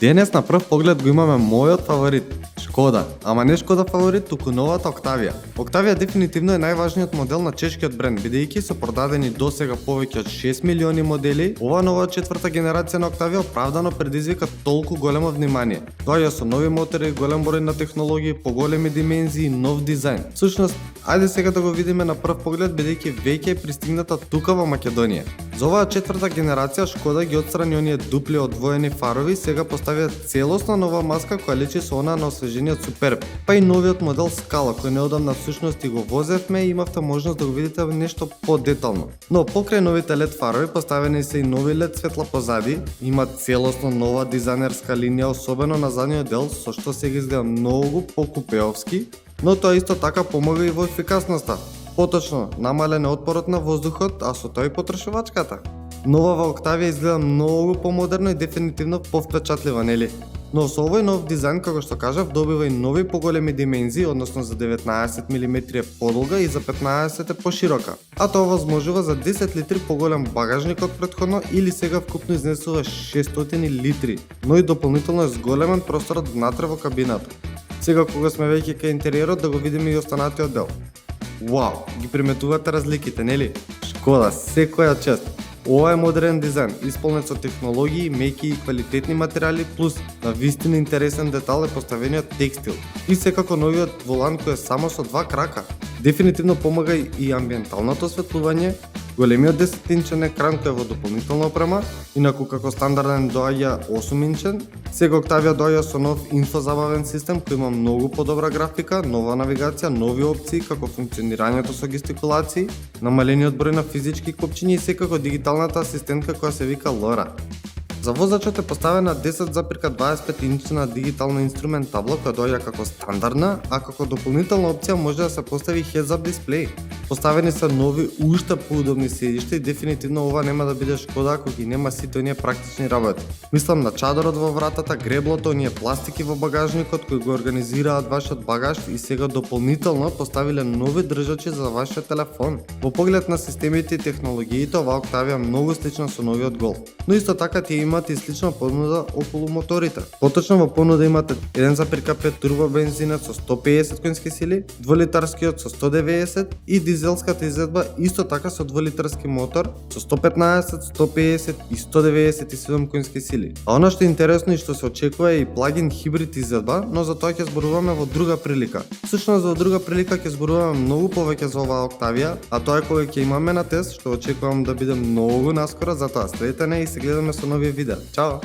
Денес на прв поглед го имаме мојот фаворит, Шкода, ама не Шкода фаворит, туку новата Октавија. Октавија дефинитивно е најважниот модел на чешкиот бренд, бидејќи се продадени досега повеќе од 6 милиони модели. Ова нова четврта генерација на Октавија оправдано предизвика толку големо внимание. Доаѓа со нови мотори, голем број на технологии, поголеми димензии, нов дизајн. Всушност, ајде сега да го видиме на прв поглед, бидејќи веќе е пристигната тука во Македонија. За оваа четврта генерација Шкода ги отстрани оние дупли одвоени фарови, сега поставиат целосна нова маска која личи со она на освежениот Суперб. Па и новиот модел Скала, кој неодамна всушност и го возевме и имавте можност да го видите нешто подетално. Но покрај новите LED фарови поставени се и нови LED светла позади, има целосно нова дизајнерска линија, особено на задниот дел, со што сега изгледа многу покупеовски, но тоа исто така помага и во ефикасноста. Поточно, намален е отпорот на воздухот, а со тој потрошувачката. Новава Октавија изгледа многу помодерно и дефинитивно повпечатлива, нели? Но со овој нов дизајн, како што кажав, добива и нови поголеми димензии, односно за 19 мм е подолга и за 15 е поширока. А тоа возможува за 10 литри поголем багажник од претходно или сега вкупно изнесува 600 литри, но и дополнително е зголемен просторот внатре во кабината. Сега кога сме веќе кај интериерот, да го видиме и останатиот дел. Вау, ги приметувате разликите, нели? Шкода, секоја чест. Ова е модерен дизајн, исполнет со технологии, меки и квалитетни материјали, плюс на вистина интересен детал е поставениот текстил. И секако новиот волан кој е само со 2 крака. Дефинитивно помага и амбиенталното осветлување, големиот 10-инчен екран кој е во дополнителна опрема, инаку како стандарден доаѓа 8-инчен. Сега Октавија доаѓа со нов инфозабавен систем кој има многу подобра графика, нова навигација, нови опции како функционирањето со гестикулации, намалениот број на физички копчиња и секако дигиталната асистентка која се вика Лора. За возачот е поставена 10,25 инчна дигитална инструмент табло која доаѓа како стандардна, а како дополнителна опција може да се постави heads-up дисплеј. Поставени се нови уште поудобни седишта и дефинитивно ова нема да биде Шкода ако ги нема сите оние практични работи. Мислам на чадорот во вратата, греблото, оние пластики во багажникот кои го организираат вашиот багаж и сега дополнително поставиле нови држачи за вашиот телефон. Во поглед на системите и технологиите, ова Октавија многу слична со новиот Голф. Но исто така тие имате и слична понуда околу моторите. Поточно во понуда имате 1,5 турбо бензинет со 150 конски сили, 2-литарскиот со 190 и дизелската изедба исто така со 2-литарски мотор со 115, 150 и 197 конски сили. А она што е интересно и што се очекува е и плагин хибрид изедба, но за тоа ќе зборуваме во друга прилика. Всушност во друга прилика ќе зборуваме многу повеќе за оваа Октавија, а тоа е кога ќе имаме на тест, што очекувам да биде многу наскоро, затоа следете не и се гледаме со нови видеа. Чао!